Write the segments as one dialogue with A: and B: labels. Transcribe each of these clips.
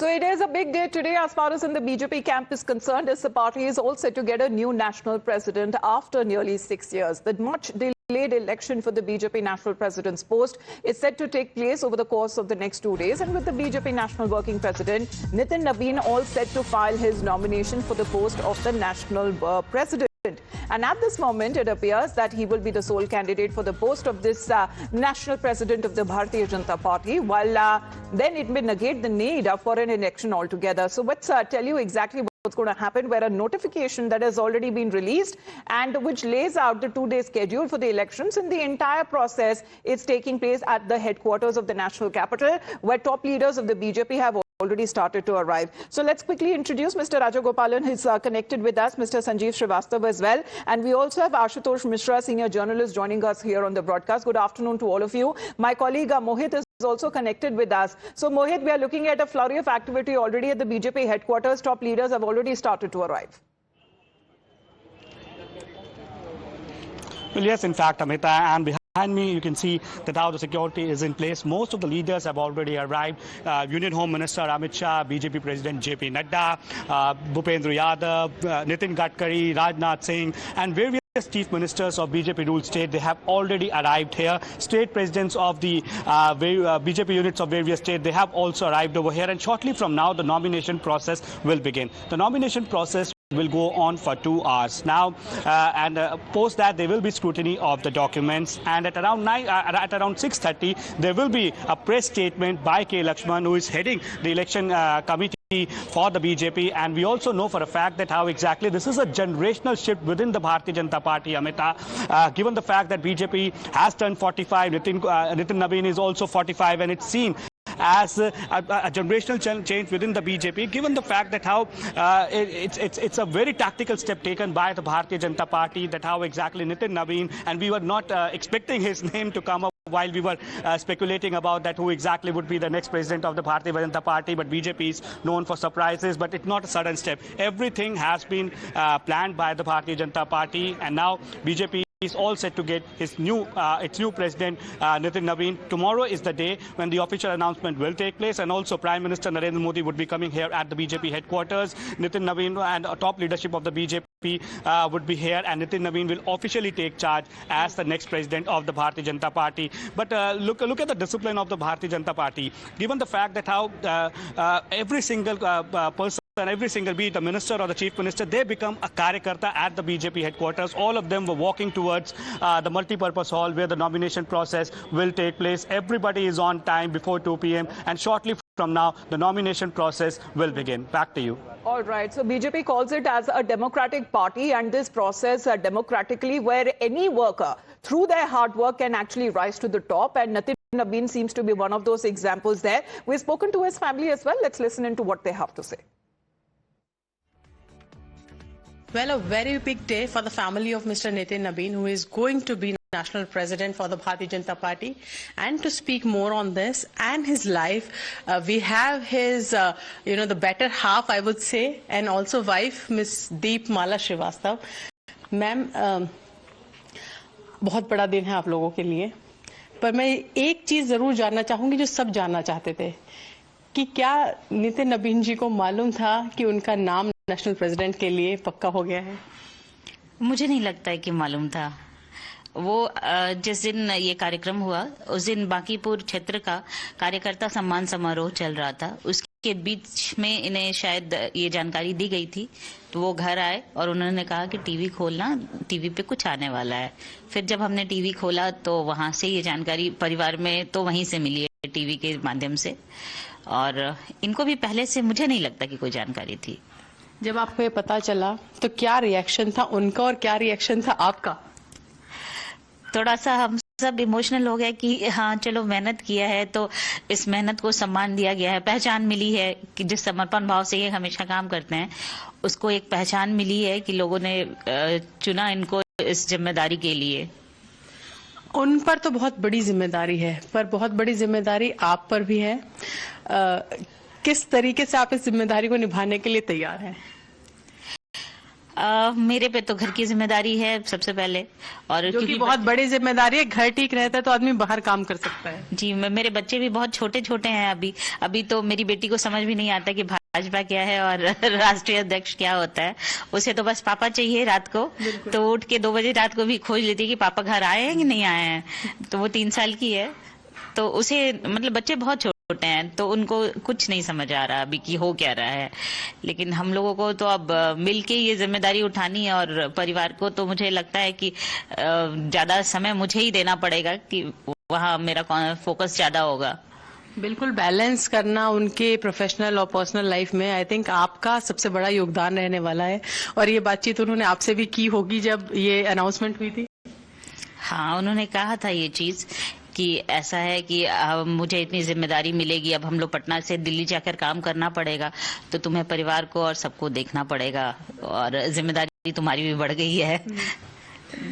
A: So it is a big day today as far as in the BJP camp is concerned, as the party is all set to get a new national president after nearly 6 years. The much delayed election for the BJP national president's post is set to take place over the course of the next 2 days, and with the BJP national working president Nitin Nabin all set to file his nomination for the post of the national president. And at this moment, it appears that he will be the sole candidate for the post of this national president of the Bharatiya Janata Party, while then it may negate the need for an election altogether. So let's tell you exactly what's going to happen, where a notification that has already been released and which lays out the 2-day schedule for the elections, and the entire process is taking place at the headquarters of the national capital, where top leaders of the BJP have already started to arrive. So let's quickly introduce Mr. Rajagopalan, who's connected with us, Mr. Sanjeev Srivastava as well. And we also have Ashutosh Mishra, senior journalist, joining us here on the broadcast. Good afternoon to all of you. My colleague Mohit is also connected with us. So Mohit, we are looking at a flurry of activity already at the BJP headquarters. Top leaders have already started to arrive.
B: Well, yes, in fact, Amita, and behind me, you can see that how the security is in place. Most of the leaders have already arrived. Union Home Minister Amit Shah, BJP President JP Nadda, Bhupendra Yadav, Nitin Gadkari, Rajnath Singh, and various chief ministers of BJP ruled state, they have already arrived here. State presidents of the BJP units of various states, they have also arrived over here. And shortly from now, the nomination process will begin. The nomination process will go on for 2 hours now, and post that there will be scrutiny of the documents, and at around 6:30 there will be a press statement by K. Lakshman, who is heading the election committee for the BJP. And we also know for a fact that how exactly this is a generational shift within the Bharatiya Janata Party, Amita, given the fact that BJP has turned 45, Nitin Nabin is also 45, and it's seen as a generational change within the BJP, given the fact that how it's a very tactical step taken by the Bharatiya Janata Party, that how exactly Nitin Nabin, and we were not expecting his name to come up while we were speculating about that who exactly would be the next president of the Bharatiya Janata Party, but BJP is known for surprises, but it's not a sudden step. Everything has been planned by the Bharatiya Janata Party, and now BJP is all set to get its new president, Nitin Nabin. Tomorrow is the day when the official announcement will take place, and also Prime Minister Narendra Modi would be coming here at the BJP headquarters. Nitin Nabin and top leadership of the BJP would be here, and Nitin Nabin will officially take charge as the next president of the Bharatiya Janata Party. But look at the discipline of the Bharatiya Janata Party, given the fact that how every single person, and every single, be it the minister or the chief minister, they become a karyakarta at the BJP headquarters. All of them were walking towards the multi-purpose hall where the nomination process will take place. Everybody is on time before 2 p.m. and shortly from now, the nomination process will begin. Back to you.
A: All right. So BJP calls it as a democratic party, and this process democratically, where any worker, through their hard work, can actually rise to the top. And Nitin Nabin seems to be one of those examples there. We've spoken to his family as well. Let's listen into what they have to say.
C: Well, a very big day for the family of Mr. Nitin Nabin, who is going to be national president for the Bharatiya Janata Party. And to speak more on this and his life, we have his, the better half, I would say, and also wife, Miss Deepmala Srivastava. Ma'am, बहुत बड़ा दिन है आप लोगों के लिए, पर मैं एक चीज जरूर जानना चाहूंगी जो सब जानना चाहते थे, कि क्या नितिन नबीन जी को मालूम था कि उनका नाम नेशनल प्रेसिडेंट के लिए पक्का हो गया है?
D: मुझे नहीं लगता है कि मालूम था। वो जिस दिन ये कार्यक्रम हुआ, उस दिन बांकीपुर क्षेत्र का कार्यकर्ता सम्मान समारोह चल रहा था। उसके बीच में इन्हें शायद ये जानकारी दी गई थी, तो वो घर आए और उन्होंने कहा कि टीवी खोलना, टीवी पे कुछ आने वाला है। फिर जब हमने टीवी खोला तो वहां से ये जानकारी परिवार में तो वहीं से मिली है, टीवी के माध्यम से। और इनको भी पहले से मुझे नहीं लगता कि कोई जानकारी थी।
C: जब आपको ये पता चला तो क्या रिएक्शन था उनका और क्या रिएक्शन था आपका?
D: थोड़ा सा हम सब इमोशनल हो गए कि हाँ चलो, मेहनत किया है तो इस मेहनत को सम्मान दिया गया है, पहचान मिली है कि जिस समर्पण भाव से ये हमेशा काम करते हैं उसको एक पहचान मिली है कि लोगों ने चुना इनको इस जिम्मेदारी के लिए।
C: उन पर तो बहुत बड़ी जिम्मेदारी है, पर बहुत बड़ी जिम्मेदारी आप पर भी है। किस तरीके से आप इस जिम्मेदारी को निभाने के लिए तैयार हैं?
D: मेरे पे तो घर की जिम्मेदारी है सबसे पहले, और
C: जो कि
D: क्योंकि
C: बहुत बड़ी जिम्मेदारी है। घर ठीक रहता है तो आदमी बाहर काम कर सकता है।
D: जी, मेरे बच्चे भी बहुत छोटे छोटे हैं अभी। अभी तो मेरी बेटी को समझ भी नहीं आता कि भाजपा क्या है और राष्ट्रीय अध्यक्ष क्या होता है। उसे तो बस पापा चाहिए रात को, तो उठ के 2 बजे रात को भी खोज लेती है कि पापा घर आए हैं कि नहीं आए हैं। तो वो 3 साल की है, तो उसे मतलब बच्चे बहुत छोटे हैं तो उनको कुछ नहीं समझ आ रहा अभी कि हो क्या रहा है। लेकिन हम लोगों को तो अब मिलके ये जिम्मेदारी उठानी है, और परिवार को तो मुझे लगता है कि ज्यादा समय मुझे ही देना पड़ेगा कि वहाँ मेरा फोकस ज्यादा होगा।
C: बिल्कुल बैलेंस करना उनके प्रोफेशनल और पर्सनल लाइफ में आई थिंक आपका सबसे बड़ा योगदान रहने वाला है। और ये बातचीत उन्होंने आपसे भी की होगी जब ये अनाउंसमेंट हुई थी।
D: हाँ, उन्होंने कहा था ये चीज कि ऐसा है कि मुझे इतनी जिम्मेदारी मिलेगी, अब हम लोग पटना से दिल्ली जाकर काम करना पड़ेगा, तो तुम्हें परिवार को और सबको देखना पड़ेगा और जिम्मेदारी तुम्हारी भी बढ़ गई है।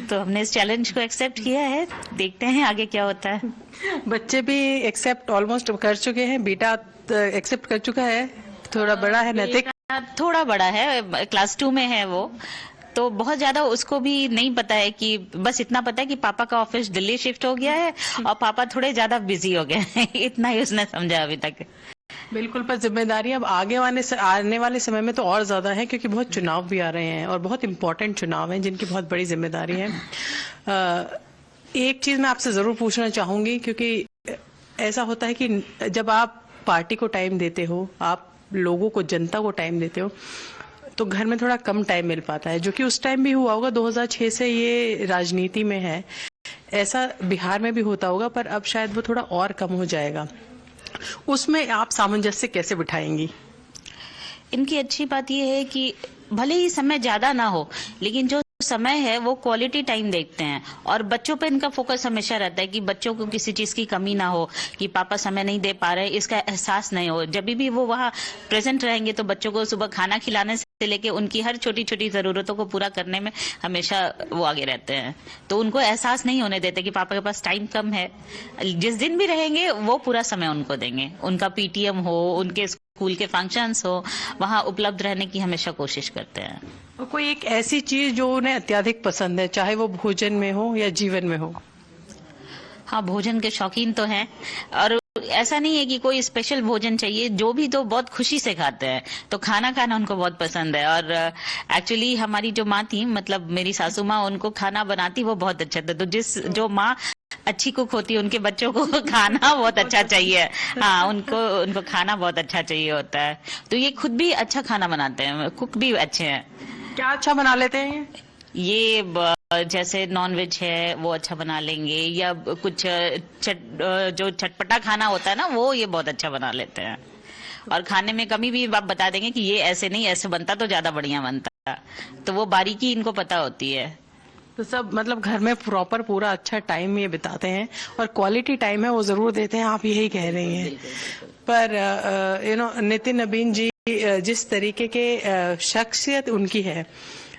D: तो हमने इस चैलेंज को एक्सेप्ट किया है, देखते हैं आगे क्या होता है।
C: बच्चे भी एक्सेप्ट ऑलमोस्ट कर चुके हैं। बेटा एक्सेप्ट कर चुका है, थोड़ा बड़ा है नैतिक,
D: थोड़ा बड़ा है, क्लास 2 में है वो, तो बहुत ज्यादा उसको भी नहीं पता है कि बस इतना पता है कि पापा का ऑफिस दिल्ली शिफ्ट हो गया है और पापा थोड़े ज्यादा बिजी हो गए हैं। इतना ही उसने समझा अभी तक।
C: बिल्कुल, पर जिम्मेदारी अब आने वाले समय में तो और ज्यादा है, क्योंकि बहुत चुनाव भी आ रहे हैं और बहुत इंपॉर्टेंट चुनाव हैं जिनकी बहुत बड़ी जिम्मेदारी है। एक चीज मैं आपसे जरूर पूछना चाहूंगी, क्योंकि ऐसा होता है कि जब आप पार्टी को टाइम देते हो, आप लोगों को, जनता को टाइम देते हो, तो घर में थोड़ा कम टाइम मिल पाता है, जो कि उस टाइम भी हुआ होगा। 2006 से ये राजनीति में है, ऐसा बिहार में भी होता होगा, पर अब शायद वो थोड़ा और कम हो जाएगा। उसमें आप सामंजस्य कैसे बिठाएंगी?
D: इनकी अच्छी बात यह है कि भले ही समय ज्यादा ना हो, लेकिन जो समय है वो क्वालिटी टाइम देखते हैं, और बच्चों पे इनका फोकस हमेशा रहता है कि बच्चों को किसी चीज की कमी ना हो, कि पापा समय नहीं दे पा रहे, इसका एहसास नहीं हो। जब भी वो वहाँ प्रेजेंट रहेंगे तो बच्चों को सुबह खाना खिलाने से लेके उनकी हर छोटी छोटी जरूरतों को पूरा करने में हमेशा वो आगे रहते हैं। तो उनको एहसास नहीं होने देते कि पापा के पास टाइम कम है। जिस दिन भी रहेंगे वो पूरा समय उनको देंगे। उनका PTM हो, उनके स्कूल के फंक्शंस हो, वहाँ उपलब्ध रहने की हमेशा कोशिश करते हैं।
C: और कोई एक ऐसी चीज जो उन्हें अत्यधिक पसंद है, चाहे वो भोजन में हो या जीवन में हो?
D: हाँ, भोजन के शौकीन तो हैं, और ऐसा नहीं है कि कोई स्पेशल भोजन चाहिए, जो भी तो बहुत खुशी से खाते हैं। तो खाना खाना उनको बहुत पसंद है। और एक्चुअली हमारी जो माँ थी, मतलब मेरी सासू माँ, उनको खाना बनाती वो बहुत अच्छा था। तो जो माँ अच्छी कुक होती है, उनके बच्चों को खाना बहुत अच्छा चाहिए। हाँ, उनको खाना बहुत अच्छा चाहिए होता है। तो ये खुद भी अच्छा खाना बनाते हैं, कुक भी अच्छे हैं।
C: क्या अच्छा बना लेते हैं
D: ये? जैसे नॉन वेज है वो अच्छा बना लेंगे, या कुछ जो चटपटा खाना होता है ना, वो ये बहुत अच्छा बना लेते हैं। और खाने में कमी भी आप बता देंगे कि ये ऐसे नहीं, ऐसे बनता तो ज्यादा बढ़िया बनता। तो वो बारीकी इनको पता होती है।
C: तो सब मतलब घर में प्रॉपर पूरा अच्छा टाइम ये बिताते हैं, और क्वालिटी टाइम है वो जरूर देते हैं, आप यही कह रही हैं। पर नितिन नबीन जी, जिस तरीके के शख्सियत उनकी है,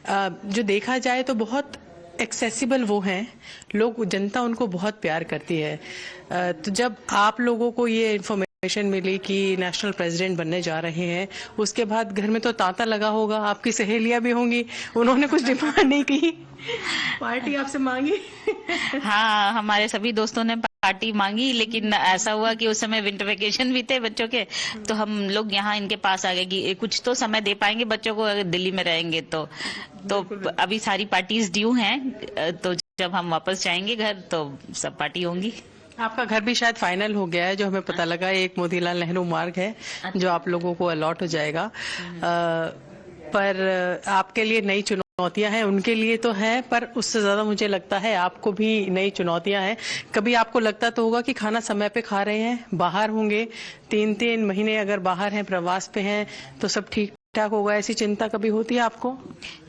C: जो देखा जाए तो बहुत एक्सेसिबल वो हैं, लोग, जनता उनको बहुत प्यार करती है। तो जब आप लोगों को ये इन्फॉर्मेशन मिली कि नेशनल प्रेसिडेंट बनने जा रहे हैं, उसके बाद घर में तो तांता लगा होगा, आपकी सहेलियां भी होंगी, उन्होंने कुछ डिमांड नहीं की, पार्टी आपसे मांगी?
D: हाँ, हमारे सभी दोस्तों ने पार्टी मांगी, लेकिन ऐसा हुआ कि उस समय विंटर वेकेशन भी थे बच्चों के, तो हम लोग यहाँ इनके पास आ गए कि कुछ तो समय दे पाएंगे बच्चों को अगर दिल्ली में रहेंगे तो। अभी सारी पार्टीज ड्यू हैं, तो जब हम वापस जाएंगे घर तो सब पार्टी होंगी।
C: आपका घर भी शायद फाइनल हो गया है, जो हमें पता लगा, एक मोतीलाल नेहरू मार्ग है जो आप लोगों को अलॉट हो जाएगा। पर आपके लिए नई चुनौतियां हैं, उनके लिए तो है, पर उससे ज्यादा मुझे लगता है आपको भी नई चुनौतियां हैं। कभी आपको लगता तो होगा कि खाना समय पे खा रहे हैं, बाहर होंगे 3-3 महीने अगर बाहर हैं, प्रवास पे हैं, तो सब ठीक ठाक होगा, ऐसी चिंता कभी होती है आपको?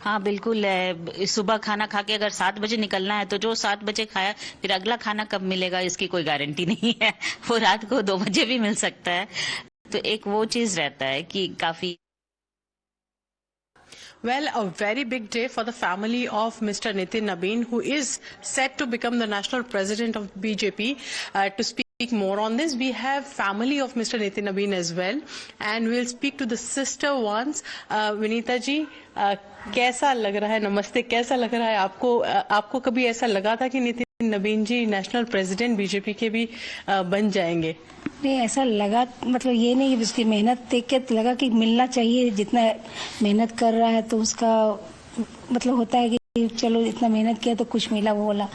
D: हाँ, बिल्कुल है। सुबह खाना खा के अगर 7 बजे निकलना है, तो जो 7 बजे खाया, फिर अगला खाना कब मिलेगा इसकी कोई गारंटी नहीं है। वो रात को 2 बजे भी मिल सकता है। तो एक वो चीज रहता है कि काफी।
C: Well, a very big day for the family of Mr. Nitin Nabin, who is set to become the national president of BJP. To speak more on this. We have family of Mr. Nitin Nabin as well, and we'll speak to the sister once. Vinita ji, कैसा लग रहा है? नमस्ते, कैसा लग रहा है आपको? आपको कभी ऐसा लगा था कि नितिन नबीन जी नेशनल प्रेसिडेंट बीजेपी के भी बन जाएंगे?
E: नहीं, ऐसा लगा, मतलब ये नहीं, उसकी मेहनत देख के लगा कि मिलना चाहिए। जितना मेहनत कर रहा है तो उसका मतलब होता है कि चलो इतना मेहनत किया तो कुछ मिला, वो बोला।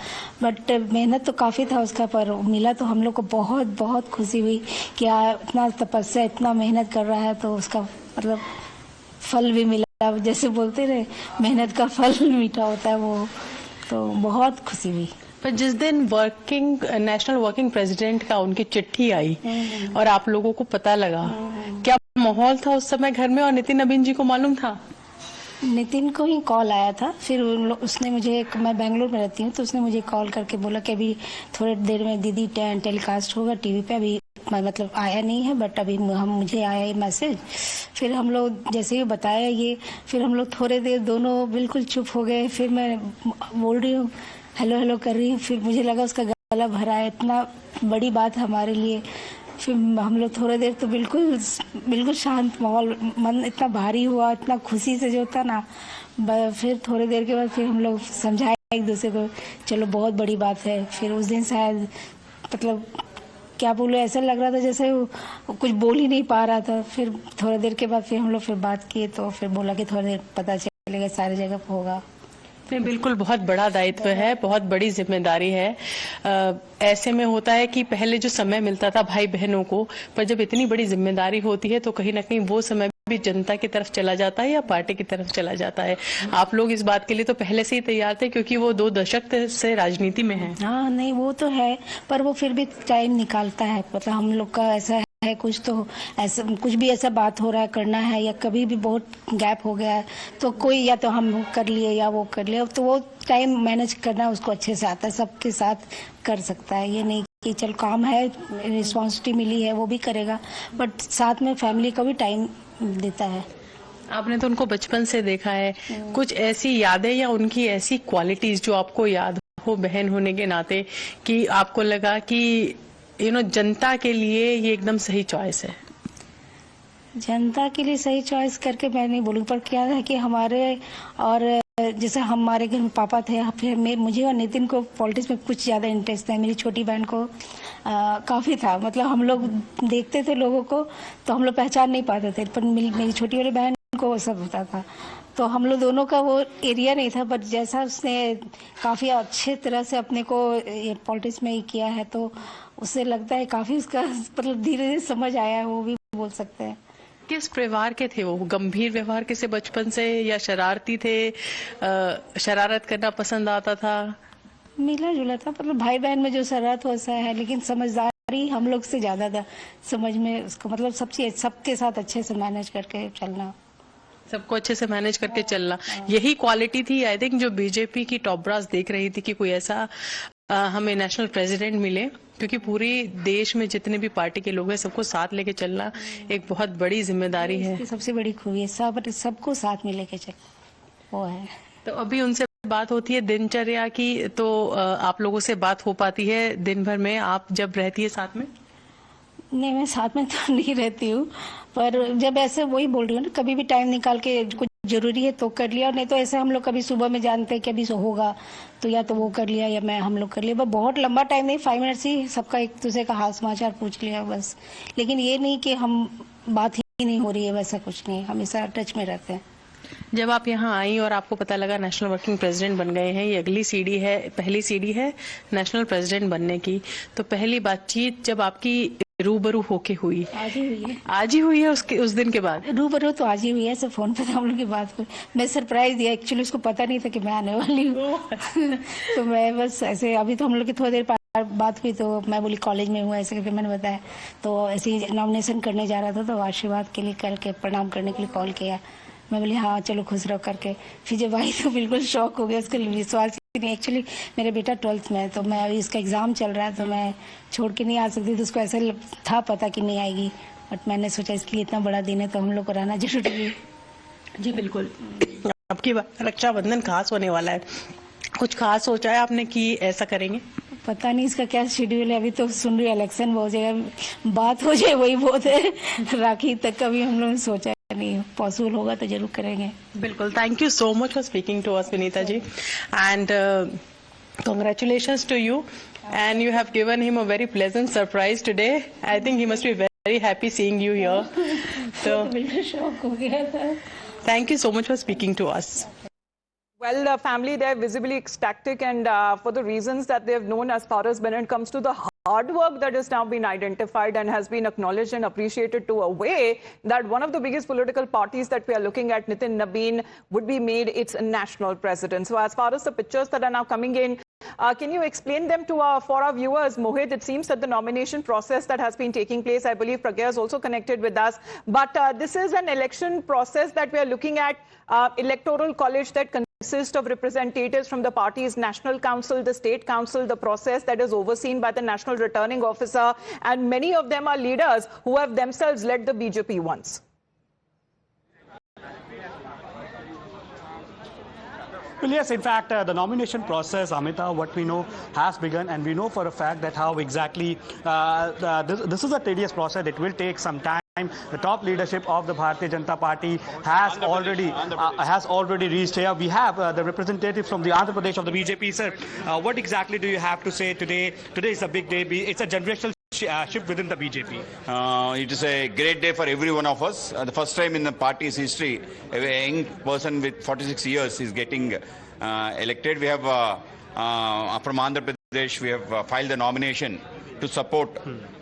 E: बट मेहनत तो काफ़ी था उसका, पर मिला तो हम लोग को बहुत बहुत खुशी हुई कि इतना तपस्या, इतना मेहनत कर रहा है तो उसका मतलब फल भी मिला। जैसे बोलते रहे, मेहनत का फल मीठा होता है, वो तो बहुत खुशी हुई।
C: पर जिस दिन नेशनल वर्किंग प्रेसिडेंट का उनकी चिट्ठी आई और आप लोगों को पता लगा, क्या माहौल था उस समय घर में? और नितिन नबीन जी को मालूम था?
E: नितिन को ही कॉल आया था, फिर उसने मुझे, मैं बेंगलोर में रहती हूँ, तो उसने मुझे कॉल करके बोला कि अभी थोड़ी देर में दीदी टेलीकास्ट होगा टीवी पे, अभी मतलब आया नहीं है, बट अभी मुझे आया ये मैसेज। फिर हम लोग जैसे ही बताया ये, फिर हम लोग थोड़ी देर दोनों बिल्कुल चुप हो गए। फिर मैं बोल रही हूँ, हेलो हेलो कर रही हूँ, फिर मुझे लगा उसका गला भरा है, इतना बड़ी बात हमारे लिए। फिर हम लोग थोड़ी देर तो बिल्कुल शांत माहौल, मन इतना भारी हुआ, इतना खुशी से जो था ना। फिर थोड़ी देर के बाद फिर हम लोग समझाए एक दूसरे को, चलो बहुत बड़ी बात है। फिर उस दिन शायद मतलब क्या बोलो, ऐसा लग रहा था जैसे वो कुछ बोल ही नहीं पा रहा था। फिर थोड़ी देर के बाद फिर हम लोग फिर बात किए, तो फिर बोला कि थोड़ी देर पता चलेगा, सारी जगह होगा।
C: नहीं, बिल्कुल बहुत बड़ा दायित्व है, बहुत बड़ी जिम्मेदारी है। ऐसे में होता है कि पहले जो समय मिलता था भाई बहनों को, पर जब इतनी बड़ी जिम्मेदारी होती है तो कहीं ना कहीं वो समय भी जनता की तरफ चला जाता है या पार्टी की तरफ चला जाता है। आप लोग इस बात के लिए तो पहले से ही तैयार थे, क्योंकि वो 2 दशक से राजनीति में है।
E: हाँ, नहीं वो तो है, पर वो फिर भी टाइम निकालता है। मतलब हम लोग का ऐसा है, कुछ तो ऐसा, कुछ भी ऐसा बात हो रहा है, करना है, या कभी भी बहुत गैप हो गया है तो कोई, या तो हम कर लिए या वो कर लिए, तो वो टाइम मैनेज करना उसको अच्छे से आता है, सबके साथ कर सकता है। ये नहीं कि चल काम है, रिस्पॉन्सिबिलिटी मिली है, वो भी करेगा, बट साथ में फैमिली का भी टाइम देता है।
C: आपने तो उनको बचपन से देखा है, कुछ ऐसी यादें या उनकी ऐसी क्वालिटीज जो आपको याद हो बहन होने के नाते, कि आपको लगा कि जनता के लिए ये एकदम सही चॉइस है?
E: जनता के लिए सही चॉइस करके मैं नहीं बोलूँ, पर क्या है कि हमारे, और जैसे हमारे घर में पापा थे, फिर मुझे और नितिन को पॉलिटिक्स में कुछ ज़्यादा इंटरेस्ट है। मेरी छोटी बहन को काफ़ी था, मतलब हम लोग देखते थे लोगों को तो हम लोग पहचान नहीं पाते थे, पर मेरी छोटी वाली बहन को वो सब होता था। तो हम लोग दोनों का वो एरिया नहीं था, बट जैसा उसने काफ़ी अच्छे तरह से अपने को ये पॉलिटिक्स में ही किया है, तो उससे लगता है काफ़ी उसका मतलब धीरे धीरे समझ आया है, वो भी बोल सकते हैं।
C: किस परिवार के थे वो? गंभीर व्यवहार के से बचपन से, या शरारती थे? शरारत करना पसंद आता था?
E: मिला जुला था, मतलब भाई बहन में जो शरारत वैसा है, लेकिन समझदारी हम लोग से ज्यादा था समझ में उसका, मतलब सबके साथ अच्छे से मैनेज करके चलना,
C: सबको अच्छे से मैनेज करके चलना, यही क्वालिटी थी आई थिंक जो बीजेपी की टॉप ब्रास देख रही थी कि कोई ऐसा हमें नेशनल प्रेसिडेंट मिले, क्योंकि पूरे देश में जितने भी पार्टी के लोग हैं सबको साथ लेके चलना एक बहुत बड़ी जिम्मेदारी है।
E: सबसे बड़ी खूबी है, सबको साथ में लेके चल, वो है।
C: तो अभी उनसे बात होती है दिनचर्या की, तो आप लोगों से बात हो पाती है दिन भर में, आप जब रहती है साथ में?
E: नहीं, मैं साथ में तो नहीं रहती हूँ, पर जब ऐसे वही बोल रही हूँ ना, कभी भी टाइम निकाल के कुछ जरूरी है तो कर लिया, और नहीं तो ऐसे हम लोग कभी सुबह में जानते हैं कि अभी होगा तो या तो वो कर लिया या हम लोग कर लिया, बस बहुत लंबा टाइम नहीं, 5 मिनट्स ही सबका एक दूसरे का हाल समाचार पूछ लिया बस। लेकिन ये नहीं कि हम बात ही नहीं हो रही है, वैसा कुछ नहीं, हमेशा टच में रहते हैं।
C: जब आप यहाँ आई और आपको पता लगा नेशनल वर्किंग प्रेसिडेंट बन गए हैं, ये अगली सीढ़ी है, पहली सीढ़ी है नेशनल प्रेसिडेंट बनने की, तो पहली बातचीत जब आपकी रूबरू होके हुई?
E: आज ही हुई है।
C: आज ही हुई है? उस दिन के बाद
E: रूबरू तो आज ही हुई है, सब फोन पे हम लोग की बात हुई। मैं सरप्राइज दिया, एक्चुअली उसको पता नहीं था कि मैं आने वाली हूँ तो मैं बस ऐसे, अभी तो हम लोग की थोड़ी देर बात हुई, तो मैं बोली कॉलेज में हूँ ऐसे करके मैंने बताया, तो ऐसे ही नॉमिनेशन करने जा रहा था, तो आशीर्वाद के लिए करके प्रणाम करने के लिए कॉल किया। मैं बोली हाँ चलो खुश रहो करके। फिर जब आई तो बिल्कुल शॉक हो गया, उसका विश्वास ही नहीं। एक्चुअली मेरा बेटा 12th में है, तो मैं अभी इसका एग्ज़ाम चल रहा है, तो मैं छोड़ के नहीं आ सकती, तो उसको ऐसा था पता कि नहीं आएगी, बट मैंने सोचा इसके लिए इतना बड़ा दिन है तो हम लोग को रहना जरूरी है।
C: जी बिल्कुल। आपकी रक्षाबंधन खास होने वाला है, कुछ खास सोचा है आपने कि ऐसा करेंगे?
E: पता नहीं इसका क्या शेड्यूल है, अभी तो सुन रही इलेक्शन हो जाएगा, बात हो जाए वही बहुत है। राखी तक का भी हम लोगों ने सोचा नहीं, पॉसिबल होगा तो जरूर करेंगे।
C: बिल्कुल, thank you so much for speaking to us Vinita ji, and congratulations to you, and you have given him a very pleasant surprise today. I think he must be very happy seeing you here. So
E: बिल्कुल शौक हो गया था।
C: thank you so much for speaking to us.
A: Well, the family, they're visibly ecstatic, and for the reasons that they've known as far as when it comes to the hard work that has now been identified and has been acknowledged and appreciated to a way that one of the biggest political parties that we are looking at, Nitin Nabin, would be made its national president. So as far as the pictures that are now coming in, can you explain them to for our viewers? Mohit, it seems that the nomination process that has been taking place, I believe Pragya is also connected with us, but this is an election process that we are looking at, electoral college that consists of representatives from the party's national council, the state council, the process that is overseen by the national returning officer, and many of them are leaders who have themselves led the BJP once.
B: Well, yes, in fact, the nomination process, Amita, what we know has begun, and we know for a fact that how exactly this is a tedious process. It will take some time. The top leadership of the Bharatiya Janata Party has already reached here. We have the representatives from the Andhra Pradesh of the BJP. Sir, what exactly do you have to say today? Today is a big day. It's a generational shift within the BJP.
F: It is a great day for every one of us. The first time in the party's history, a young person with 46 years is getting elected. We have from Andhra Pradesh, we have filed the nomination to support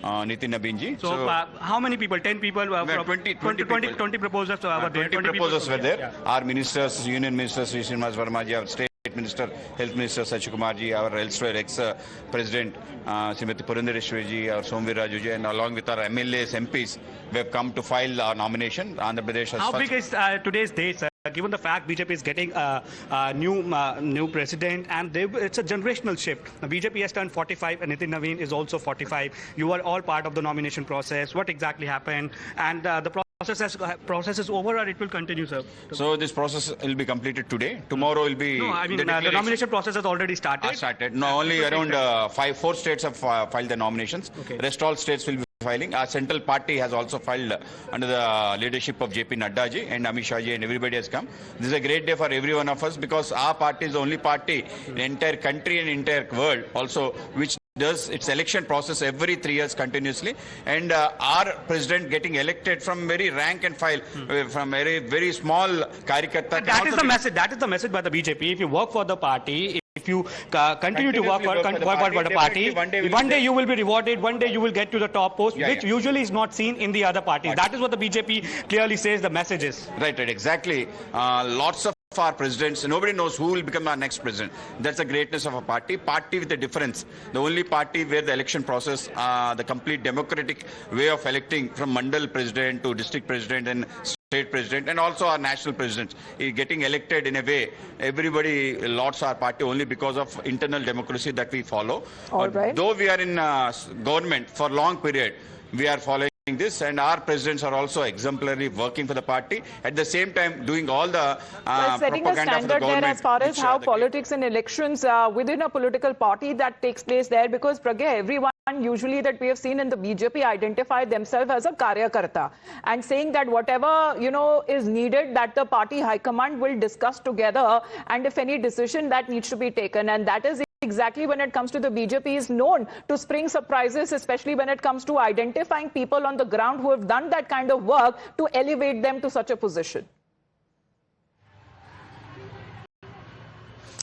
F: Nitin Nabin ji.
B: So how many people? 10 people?
F: 20
B: proposals were there.
F: 20 proposals were there.
B: Yeah.
F: Our ministers, Union Minister Sri Srinivas Verma ji, our State Minister, Health Minister Sachi Kumar ji, our elsewhere ex-President Srimati Purandareswari ji, our Somvir Raju ji, and along with our MLAs, MPs, we have come to file our nomination. Andhra Pradesh has
B: How big is today's day, sir? Given the fact BJP is getting a new president, and it's a generational shift. Now, BJP has turned 45, and Nitin Nabin is also 45. You are all part of the nomination process. What exactly happened? And the process is over, or it will continue, sir?
F: So this process will be completed today. Tomorrow will be.
B: No, I mean the nomination process has already started.
F: No, only around 4 states have filed the nominations.
B: Okay.
F: Rest all states will be filing. Our central party has also filed under the leadership of JP Nadda ji and Amit Shah ji, and everybody has come. This is a great day for every one of us, because our party is the only party in the entire country and entire world also which does its election process every 3 years continuously, and our president getting elected from very rank and file, from very small karyakarta.
B: That is the message. That is the message by the BJP. If you work for the party, if you continue to work for the party, one day you will be rewarded. One day you will get to the top post, which usually is not seen in the other parties. That is what the BJP clearly says the message is.
F: Right, exactly. Lots of our presidents, nobody knows who will become our next president. That's the greatness of a party with a difference. The only party where the election process, the complete democratic way of electing from mandal president to district president and state president, and also our national president is getting elected in a way everybody lauds our party only because of internal democracy that we follow.
A: All right.
F: Though we are in government for long period, we are following this, and our presidents are also exemplary working for the party, at the same time doing all the
A: setting a standard there as far as how politics and elections within a political party that takes place there, because Pragya, everyone usually that we have seen in the BJP identify themselves as a karyakarta, and saying that whatever is needed, that the party high command will discuss together, and if any decision that needs to be taken, and that is exactly when it comes to the BJP is known to spring surprises, especially when it comes to identifying people on the ground who have done that kind of work to elevate them to such a position.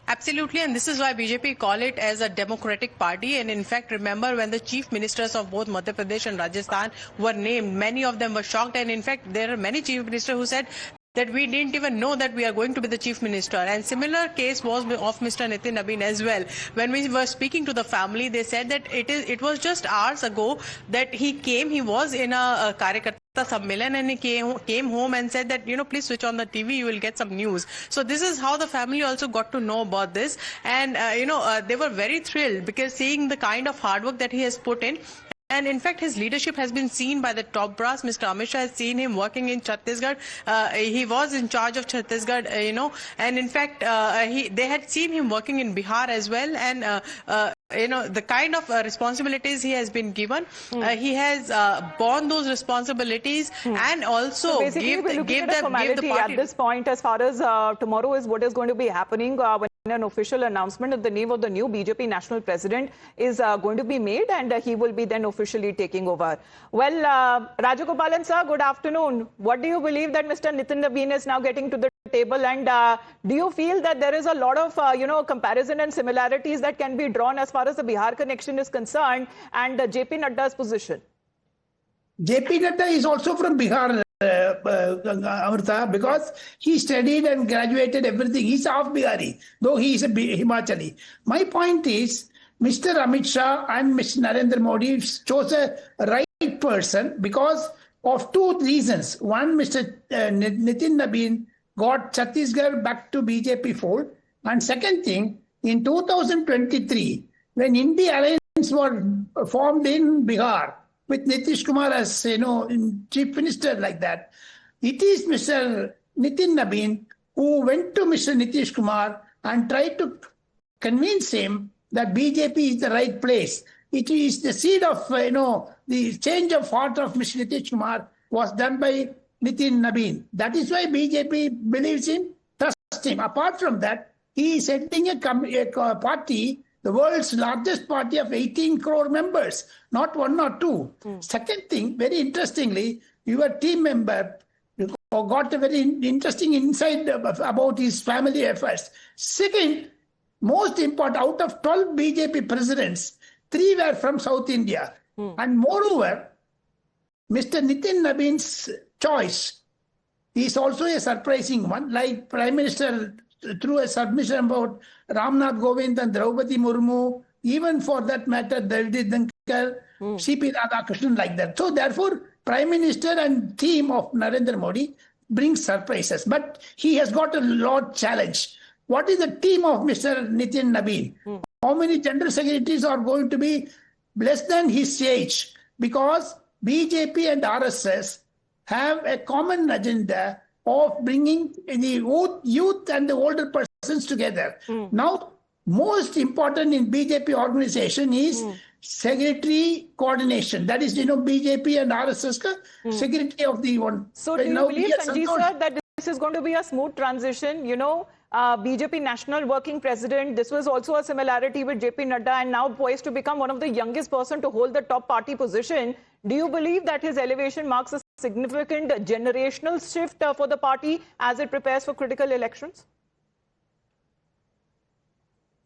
C: Absolutely, and this is why BJP call it as a democratic party. And in fact, remember when the chief ministers of both Madhya Pradesh and Rajasthan were named, many of them were shocked. And in fact, there are many chief ministers who said that we didn't even know that we are going to be the chief minister. And similar case was of Mr. Nitin Nabin as well. When we were speaking to the family, they said that it was just hours ago that he was in a karyakarta Sammelan, and he came home and said that, please switch on the TV, you will get some news. So this is how the family also got to know about this. And, they were very thrilled because seeing the kind of hard work that he has put in. And in fact, his leadership has been seen by the top brass. Mr. Amit Shah has seen him working in Chhattisgarh. He was in charge of Chhattisgarh, and in fact, they had seen him working in Bihar as well. And the kind of responsibilities he has been given, he has borne those responsibilities and also
A: So basically,
C: gave,
A: we're looking
C: gave,
A: at a
C: them, gave
A: formality
C: the party.
A: at this point as far as tomorrow is what is going to be happening when an official announcement of the name of the new BJP national president is going to be made, and he will be then officially taking over. Well, Rajagopalan sir, good afternoon. What do you believe that Mr. Nitin Nabin is now getting to the table, and do you feel that there is a lot of comparison and similarities that can be drawn as far as the Bihar connection is concerned and JP Nadda's position?
G: JP Nadda is also from Bihar, Amrita, because he studied and graduated everything. He's half Bihari, though he is a Himachali. My point is, Mr. Amit Shah and Mr. Narendra Modi chose a right person because of two reasons. One, Mr. Nitin Nabin got Chhattisgarh back to BJP fold. And second thing, in 2023, when India Alliance was formed in Bihar, with Nitish Kumar as, chief minister like that, it is Mr. Nitin Nabin who went to Mr. Nitish Kumar and tried to convince him that BJP is the right place. It is the seed of, the change of heart of Mr. Nitish Kumar was done by Nitin Nabin. That is why BJP believes him, trusts him. Apart from that, he is heading a party, the world's largest party of 18 crore members, not one or two. Second thing, very interestingly, your team member got a very interesting insight about his family affairs. Second, most important, out of 12 BJP presidents, 3 were from South India. And moreover, Mr. Nitin Nabin's choice is also a surprising one, like Prime Minister through a submission about Ramnath Govind and Draupadi Murmu, even for that matter, David Dhankar, CP Radhakrishnan, like that. So therefore, Prime Minister and team of Narendra Modi brings surprises. But he has got a lot challenge. What is the team of Mr. Nitin Nabin? How many general secretaries are going to be less than his age? Because BJP and RSS have a common agenda of bringing the youth and the older persons together. Now, most important in BJP organization is secretary coordination. That is, BJP and RSS secretary of the one.
A: So do you believe, Sanjeev sir, that this is going to be a smooth transition? BJP National Working President, this was also a similarity with JP Nadda, and now poised to become one of the youngest person to hold the top party position. Do you believe that his elevation marks a significant generational shift for the party as it prepares for critical elections?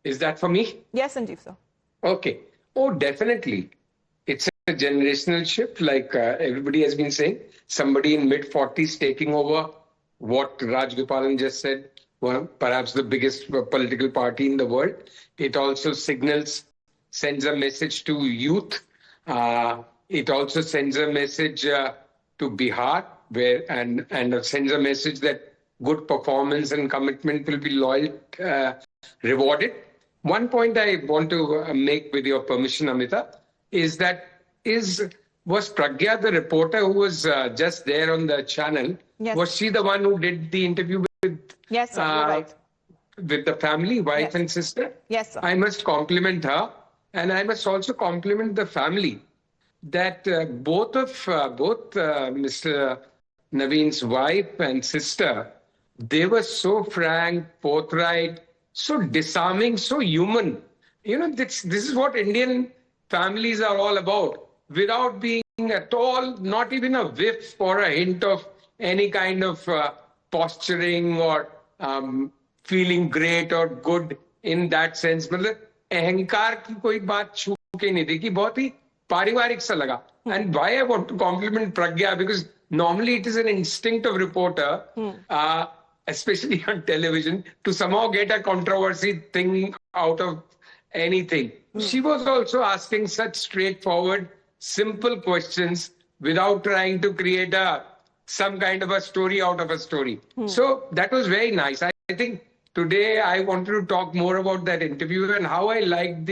H: Is that for me?
A: Yes, Sanjeev sir.
H: Okay. Oh, definitely. It's a generational shift, like everybody has been saying. Somebody in mid-40s taking over what Rajgopalan just said, well, perhaps the biggest political party in the world. It also sends a message to youth. It also sends a message to Bihar, and sends a message that good performance and commitment will be rewarded. One point I want to make, with your permission, Amita, is that was Pragya the reporter who was just there on the channel?
A: Yes.
H: Was she the one who did the interview with?
A: Yes, sir, you're right.
H: With the family, wife and sister?
A: Yes, sir.
H: I must compliment her, and I must also compliment the family that both Mr. Naveen's wife and sister, they were so frank, forthright, so disarming, so human. This is what Indian families are all about, without being at all, not even a whiff or a hint of any kind of posturing or feeling great or good in that sense. मतलब अहंकार की कोई बात छू के नहीं देखी, बहुत ही पारिवारिक सा लगा. And why I want to compliment Pragya, because normally it is an instinct of reporter, especially on television, to somehow get a controversy thing out of anything. She was also asking such straightforward, simple questions without trying to create some kind of a story out of a story. So that was very nice. I think today I wanted to talk more about that interview and how I liked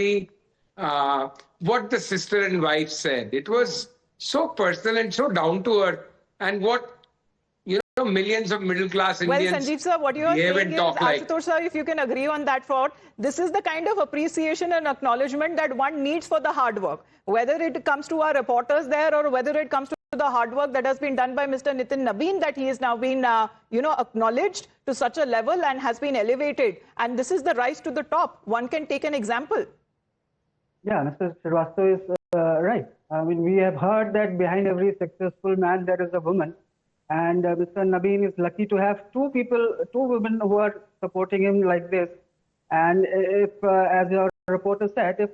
H: what the sister and wife said. It was so personal and so down to earth. And what millions of middle class
A: Well,
H: Indians
A: Sanjeev sir, what you are
H: behave
A: saying
H: and
A: is,
H: talk like.
A: Ashutosh sir, if you can agree on that thought, this is the kind of appreciation and acknowledgement that one needs for the hard work. Whether it comes to our reporters there or whether it comes to the hard work that has been done by Mr. Nitin Nabin, that he has now been, acknowledged to such a level and has been elevated. And this is the rise to the top. One can take an example.
I: Yeah, Mr. Srivastava is right. I mean, we have heard that behind every successful man there is a woman. And Mr. Nabin is lucky to have two women who are supporting him like this. And if, as your reporter said, if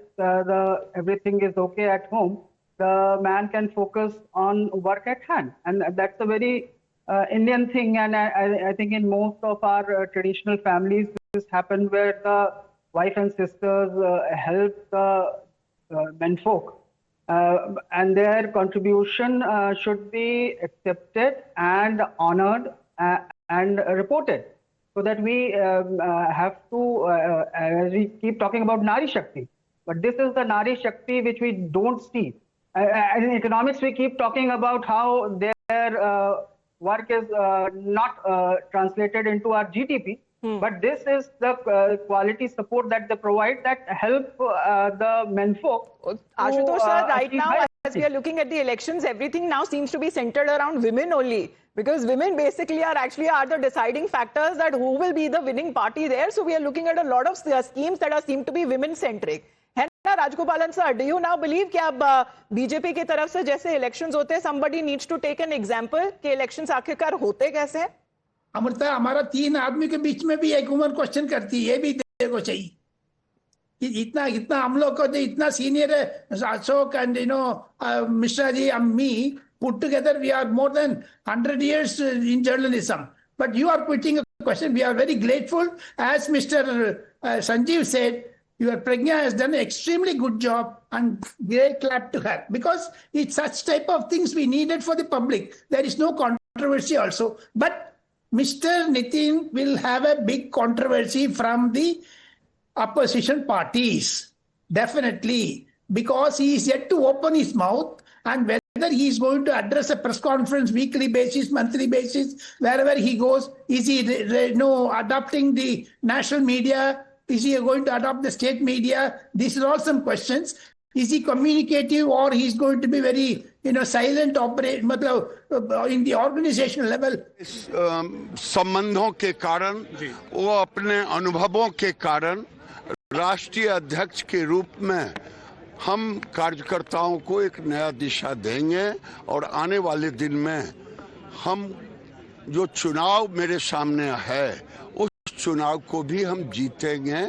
I: everything is okay at home, the man can focus on work at hand. And that's a very Indian thing. And I think in most of our traditional families, this happened where the wife and sisters help the menfolk. And their contribution should be accepted and honored and reported, so that we have to, as we keep talking about Nari Shakti, but this is the Nari Shakti which we don't see. In economics, we keep talking about how their work is not translated into our GDP. But this is the quality support that they provide that help the menfolk.
A: Ashutosh sir, right now, as we are looking at the elections, everything now seems to be centered around women only. Because women basically are the deciding factors that who will be the winning party there. So we are looking at a lot of schemes that seem to be women-centric. है ना Rajagopalan sir, do you now believe कि अब BJP की तरफ से जैसे elections होते हैं, somebody needs to take an example कि elections आखिरकार होते कैसे हैं?
G: अमृता, हमारा 3 आदमी के बीच में भी एक वुमन क्वेश्चन करती है, ये भी देखो चाहिए इतना हम लोग को इतना सीनियर है Ashok and Mishra ji and me put together we are more than 100 years in journalism, but you are putting a question. We are very grateful, as Mr. Sanjeev said. Your Pragya has done an extremely good job, and great clap to her, because it's such type of things we needed for the public. There is no controversy also, but Mr. Nitin will have a big controversy from the opposition parties, definitely, because he is yet to open his mouth, and whether he is going to address a press conference weekly basis, monthly basis, wherever he goes, is he adopting the national media? Is he going to adopt the state media? These are all some questions. Is he communicative, or he is going to be very silent in the organizational level?
J: संबंधों के कारण, वो अपने अनुभवों के कारण राष्ट्रीय अध्यक्ष के रूप में हम कार्यकर्ताओं को एक नया दिशा देंगे, और आने वाले दिन में हम जो चुनाव मेरे सामने है उस चुनाव को भी हम जीतेंगे,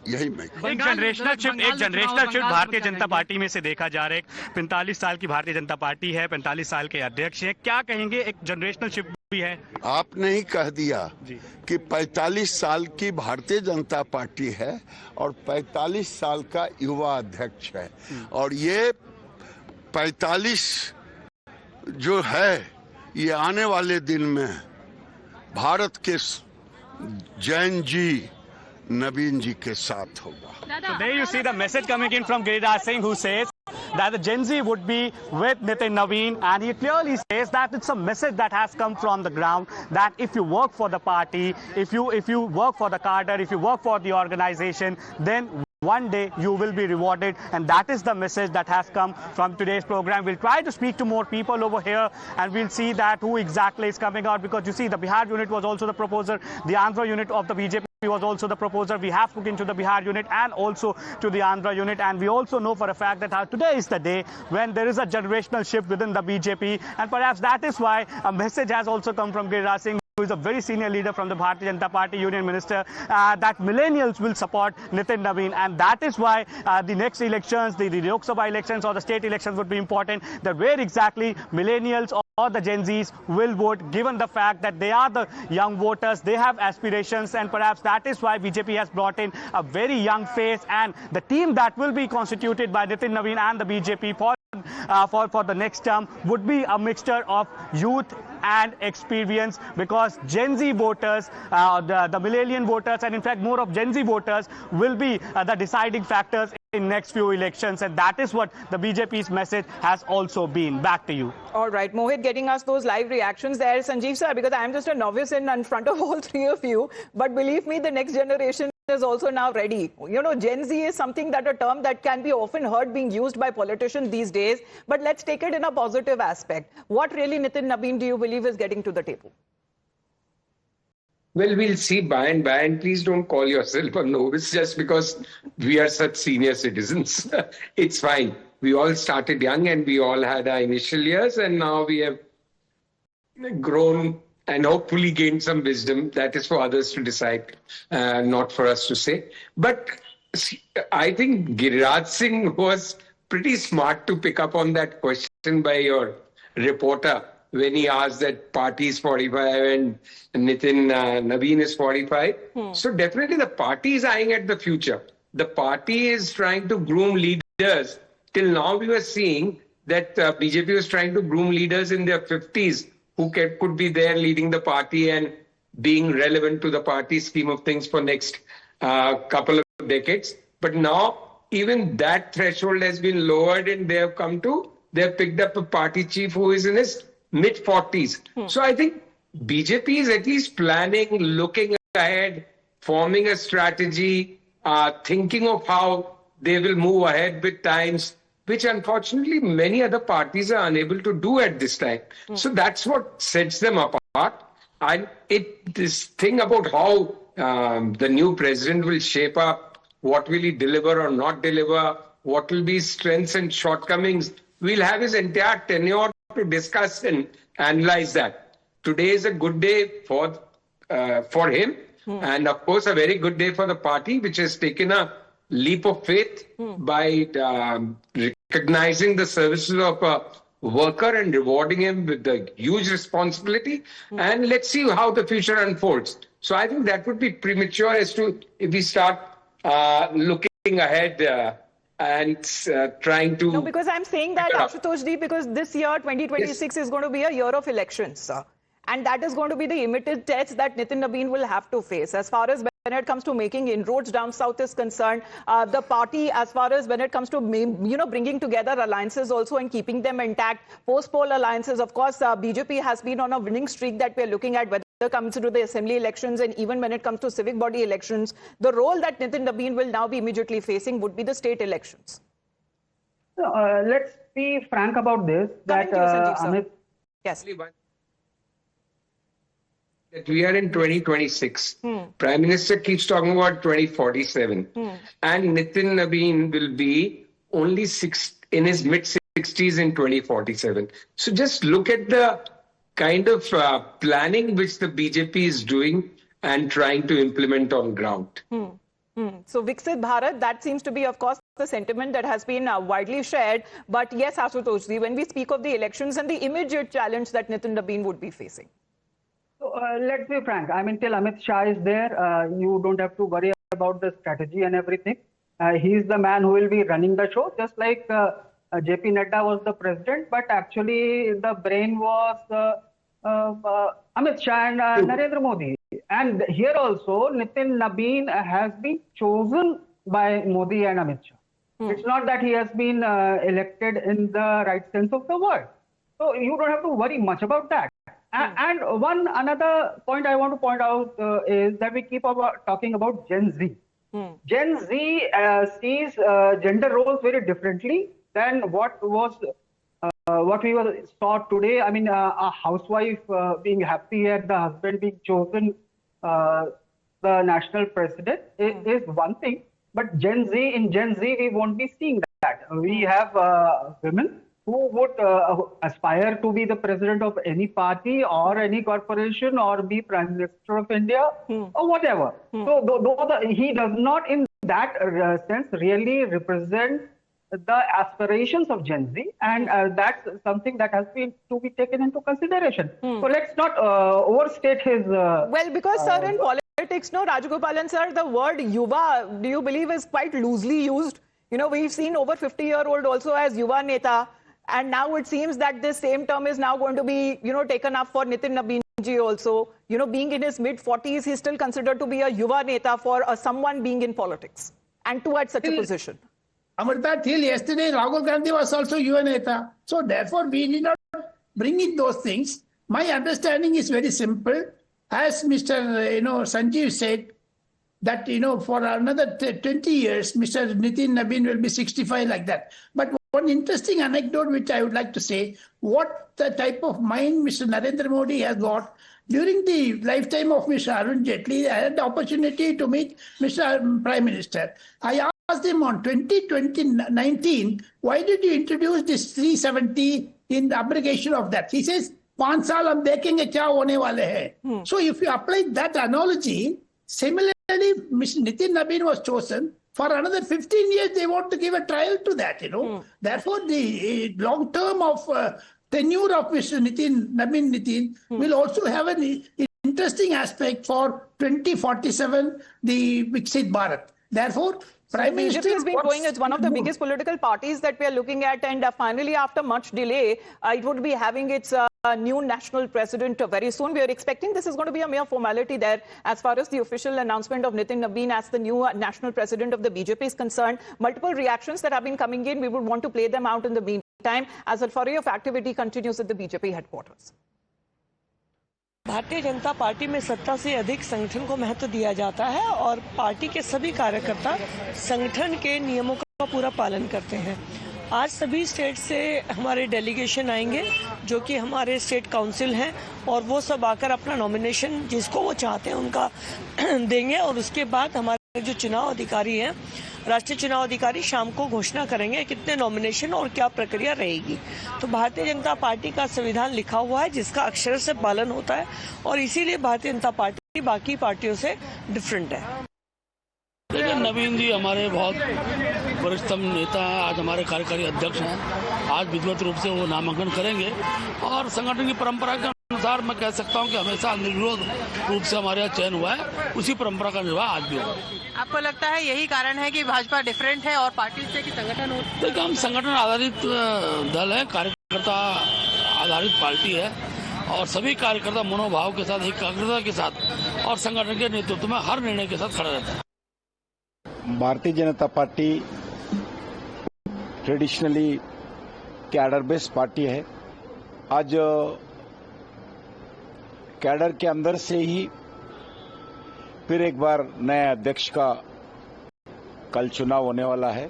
J: यही मैं
B: एक generational shift Bharatiya Janata party में से देखा जा रहा है। 45 साल की भारतीय जनता पार्टी है, 45 साल के अध्यक्ष हैं, क्या कहेंगे? एक जनरेशनल शिफ्ट भी है।
J: आपने ही कह दिया कि 45 साल की भारतीय जनता पार्टी है और 45 साल का युवा अध्यक्ष है, और ये 45 जो है ये आने वाले दिन में भारत के Jain ji Nabin ji ke saath hoga.
B: So there you see the message coming in from Giriraj Singh, who says that the Gen Z would be with Nitin Nabin, and he clearly says that it's a message that has come from the ground, that if you work for the party, if you work for the cadre, if you work for the organization, then one day you will be rewarded, and that is the message that has come from today's program. We'll try to speak to more people over here, and we'll see that who exactly is coming out, because you see the Bihar unit was also the proposer, the Andhra unit of the BJP was also the proposer. We have looked into the Bihar unit and also to the Andhra unit, and we also know for a fact that today is the day when there is a generational shift within the BJP, and perhaps that is why a message has also come from Giriraj Singh, who is a very senior leader from the Bharatiya Janata Party Union Minister, that millennials will support Nitin Nabin, and that is why the next elections, the Lok Sabha elections or the state elections would be important, that where exactly millennials or the Gen Zs will vote, given the fact that they are the young voters, they have aspirations, and perhaps that is why BJP has brought in a very young face, and the team that will be constituted by Nitin Nabin and the BJP for the next term would be a mixture of youth and experience, because Gen Z voters, the millennial voters, and in fact more of Gen Z voters will be the deciding factors in next few elections, and that is what the BJP's message has also been. Back to you.
A: All right, Mohit, getting us those live reactions there. Sanjeev sir, because I'm just a novice in front of all three of you, but believe me, the next generation is also now ready. You know, Gen Z is something that a term that can be often heard being used by politicians these days, but let's take it in a positive aspect. What really, Nitin Nabin, do you believe is getting to the table?
H: Well, we'll see by and by, and please don't call yourself a novice just because we are such senior citizens. It's fine. We all started young and we all had our initial years, and now we have grown and hopefully gained some wisdom. That is for others to decide, not for us to say. But I think Giriraj Singh was pretty smart to pick up on that question by your reporter when he asked that party is 45 and Nitin Nabin is 45. So definitely the party is eyeing at the future. The party is trying to groom leaders. Till now we were seeing that BJP was trying to groom leaders in their 50s who could be there leading the party and being relevant to the party scheme of things for next couple of decades. But now even that threshold has been lowered and they've picked up a party chief who is in his mid-40s. So I think BJP is at least planning, looking ahead, forming a strategy, thinking of how they will move ahead with times, which unfortunately many other parties are unable to do at this time. So that's what sets them apart. And this thing about how the new president will shape up, what will he deliver or not deliver, what will be his strengths and shortcomings, we'll have his entire tenure to discuss and analyze that. Today is a good day for him, and of course a very good day for the party, which has taken a leap of faith by recognizing the services of a worker and rewarding him with the huge responsibility. And let's see how the future unfolds. So I think that would be premature as to if we start looking ahead and trying to...
A: No, because I'm saying that, Ashutosh Ji, because this year, 2026, is going to be a year of elections. And that is going to be the immediate test that Nitin Nabin will have to face. As far as when it comes to making inroads down south is concerned, the party, as far as when it comes to, bringing together alliances also and keeping them intact, post-poll alliances, of course, BJP has been on a winning streak that we're looking at, whether it comes to the assembly elections and even when it comes to civic body elections. The role that Nitin Nabin will now be immediately facing would be the state elections.
I: Let's be frank about this. That
A: Sanjeev, yes.
H: That we are in 2026. Prime Minister keeps talking about 2047. And Nitin Nabin will be only in his mid-60s in 2047. So just look at the kind of planning which the BJP is doing and trying to implement on ground.
A: So Viksit Bharat, that seems to be, of course, the sentiment that has been widely shared. But yes, Ashutosh Ji, when we speak of the elections and the immediate challenge that Nitin Nabin would be facing.
I: So, let's be frank. I mean, till Amit Shah is there, you don't have to worry about the strategy and everything. He's the man who will be running the show, just like JP Nadda was the president, but actually the brain was Amit Shah and Narendra Modi. And here also, Nitin Nabin has been chosen by Modi and Amit Shah. It's not that he has been elected in the right sense of the word. So you don't have to worry much about that. And another point I want to point out is that we keep talking about Gen Z. Gen Z sees gender roles very differently than what we were taught today. I mean, a housewife being happy and the husband being chosen the national president is one thing. But in Gen Z, we won't be seeing that. We have women who would aspire to be the president of any party or any corporation or be Prime Minister of India or whatever. So he does not in that sense really represent the aspirations of Gen Z, and that's something that has to be taken into consideration. So let's not overstate his...
A: well, because sir, in politics, no, Rajagopalan sir, the word yuva, do you believe, is quite loosely used? You know, we've seen over 50-year-old also as yuva neta. And now it seems that this same term is now going to be, taken up for Nitin Nabin ji also. Being in his mid-40s, he's still considered to be a yuva neta for someone being in politics and to at such a position.
G: Amrita, till yesterday, Rahul Gandhi was also Yuva Neta. So therefore, we did not bring in those things. My understanding is very simple. As Mr. Sanjeev said, that, for another 20 years, Mr. Nitin Nabin will be 65 like that. But one interesting anecdote which I would like to say, what the type of mind Mr. Narendra Modi has got. During the lifetime of Mr. Arun Jaitley, I had the opportunity to meet Mr. Prime Minister. I asked him on 2019, why did you introduce this 370 in the abrogation of that? He says, 5 साल हम देखेंगे क्या होने वाले हैं. So if you apply that analogy, similarly, Mr. Nitin Nabin was chosen. For another 15 years, they want to give a trial to that, Therefore, the long term of tenure of Mr. Nitin Nabin will also have an interesting aspect for 2047, the Viksit Bharat. Therefore, Prime Minister
A: BJP has been going as one of the biggest political parties that we are looking at, and finally, after much delay, it would be having its new national president very soon. We are expecting this is going to be a mere formality there as far as the official announcement of Nitin Nabin as the new national president of the BJP is concerned. Multiple reactions that have been coming in. We would want to play them out in the meantime as a flurry of activity continues at the BJP headquarters.
K: Bharatiya Janata party में सत्ता से अधिक संगठन को महत्व दिया जाता है और पार्टी के सभी कार्यकर्ता संगठन के नियमों का पूरा पालन करते हैं। आज सभी स्टेट से हमारे डेलीगेशन आएंगे जो कि हमारे स्टेट काउंसिल हैं और वो सब आकर अपना नॉमिनेशन जिसको वो चाहते हैं उनका देंगे और उसके बाद हमारे जो चुनाव अधिकारी हैं, राष्ट्रीय चुनाव अधिकारी शाम को घोषणा करेंगे कितने नॉमिनेशन और क्या प्रक्रिया रहेगी। तो भारतीय जनता पार्टी का संविधान लिखा हुआ है जिसका अक्षर से पालन होता है और इसीलिए भारतीय जनता पार्टी बाकी पार्टियों से डिफरेंट है।
L: देखिए, नवीन जी हमारे बहुत वरिष्ठतम नेता हैं, आज हमारे कार्यकारी अध्यक्ष हैं। आज विधिवत रूप से वो नामांकन करेंगे और संगठन की परंपरा के अनुसार मैं कह सकता हूं कि हमेशा निर्विरोध रूप से हमारे यहाँ चयन हुआ है, उसी परंपरा का निर्वाह आज भी होगा।
C: आपको लगता है यही कारण है कि भाजपा डिफरेंट है और पार्टी से कि संगठन हो?
L: देखिए, हम संगठन आधारित दल है, कार्यकर्ता आधारित पार्टी है और सभी कार्यकर्ता मनोभाव के साथ, एकाग्रता के साथ और संगठन के नेतृत्व में हर निर्णय के साथ खड़ा रहता है।
M: Bharatiya Janata party traditionally cadre based party है। आज कैडर के अंदर से ही फिर एक बार नए अध्यक्ष का कल चुनाव होने वाला है।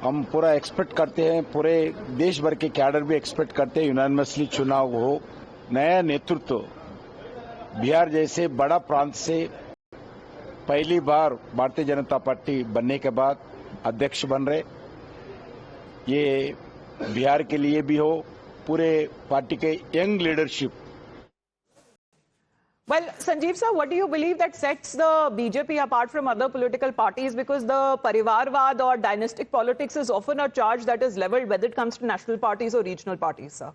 M: हम पूरा एक्सपेक्ट करते हैं, पूरे देश भर के कैडर भी एक्सपेक्ट करते हैं यूनानिमसली चुनाव हो, नया नेतृत्व। बिहार जैसे बड़ा प्रांत से पहली बार भारतीय जनता पार्टी बनने के बाद अध्यक्ष बन रहे, ये बिहार के लिए भी हो, पूरे पार्टी के young leadership.
A: Well, Sanjeev sir, what do you believe that sets the BJP apart from other political parties? Because the Parivarvad or dynastic politics is often a charge that is leveled whether it comes to national parties or regional parties, sir.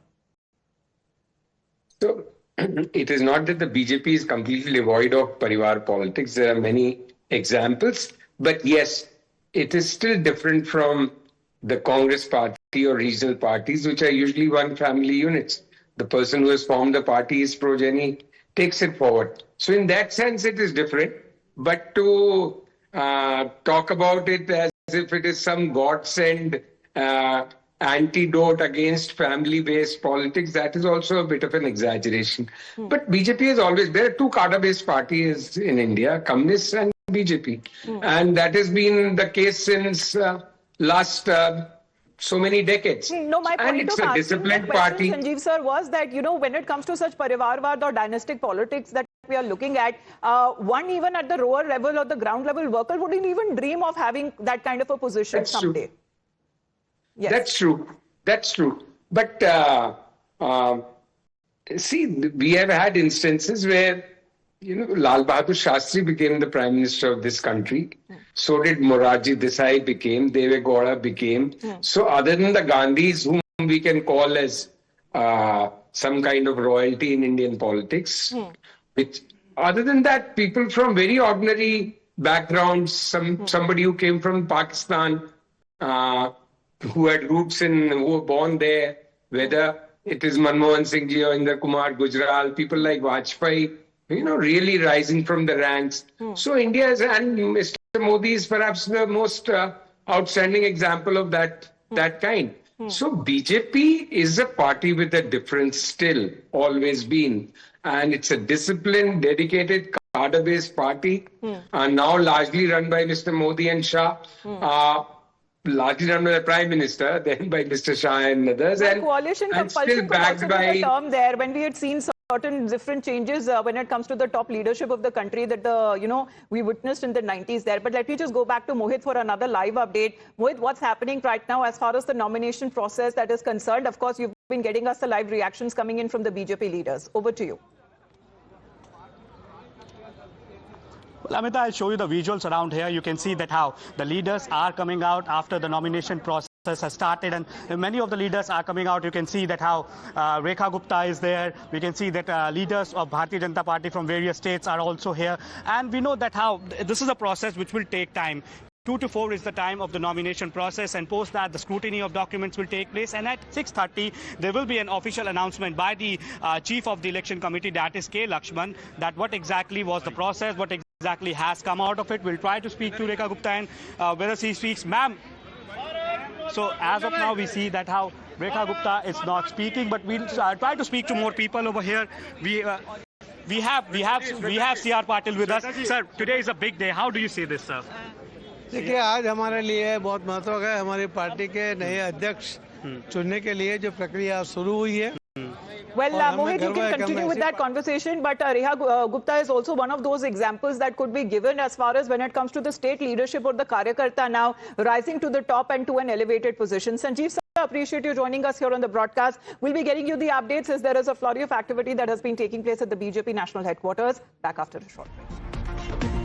H: So it is not that the BJP is completely devoid of Parivar politics. There are many examples. But yes, it is still different from the Congress party or regional parties, which are usually one family units. The person who has formed the party, his progeny, takes it forward. So in that sense, it is different. But to talk about it as if it is some godsend antidote against family-based politics, that is also a bit of an exaggeration. But BJP has always, there are two cadre-based parties in India, Communists and BJP. And that has been the case since last so many decades.
A: No, my point
H: and it's
A: of
H: a
A: asking
H: disciplined
A: that question,
H: party.
A: Sanjeev sir, was that, you know, when it comes to such Parivarvad or dynastic politics that we are looking at, one even at the lower level or the ground level worker wouldn't even dream of having that kind of a position
H: That's
A: someday.
H: True.
A: Yes.
H: That's true. That's true. But see, we have had instances where, you know, Lal Bahadur Shastri became the Prime Minister of this country. So did Morarji Desai became, Deve Gowda became. So other than the Gandhis, whom we can call as some kind of royalty in Indian politics, which other than that, people from very ordinary backgrounds, somebody who came from Pakistan, who had roots in, who were born there, whether it is Manmohan Singh ji or Inder Kumar Gujral, people like Vajpayee, you know, really rising from the ranks. So India is, and Mr. Modi is perhaps the most outstanding example of that kind. So BJP is a party with a difference still, always been. And it's a disciplined, dedicated, cadre-based party, now largely run by Mr. Modi and Shah. Largely run by the Prime Minister, then by Mr. Shah and others.
A: But
H: and
A: coalition compulsion could also be the term there, when we had seen certain different changes when it comes to the top leadership of the country that we witnessed in the 90s there. But let me just go back to Mohit for another live update. Mohit, what's happening right now as far as the nomination process that is concerned? Of course, you've been getting us the live reactions coming in from the BJP leaders. Over to you.
B: Well, Amita, I'll show you the visuals around here. You can see that how the leaders are coming out after the nomination process has started, and many of the leaders are coming out. You can see that how Rekha Gupta is there. We can see that leaders of Bharatiya Janata Party from various states are also here. And we know that how this is a process which will take time. 2 to 4 is the time of the nomination process, and post that the scrutiny of documents will take place, and at 6:30 there will be an official announcement by the chief of the election committee, that is K. Lakshman, that what exactly was the process, what exactly has come out of it. We'll try to speak to Rekha Gupta and whether she speaks. Ma'am, so as of now we see that how Rekha Gupta is not speaking, but we'll try to speak to more people over here. We have CR Patil with us. Sir, today is a big day. How do you see this, sir?
N: देखिए, आज हमारे लिए बहुत महत्व है. हमारी party के नए अध्यक्ष चुनने के लिए जो प्रक्रिया शुरू हुई है.
A: Well, Mohit, you can continue with that conversation, but Rekha Gupta is also one of those examples that could be given as far as when it comes to the state leadership or the Karyakarta now rising to the top and to an elevated position. Sanjeev, sir, I appreciate you joining us here on the broadcast. We'll be getting you the updates as there is a flurry of activity that has been taking place at the BJP national headquarters. Back after a short break.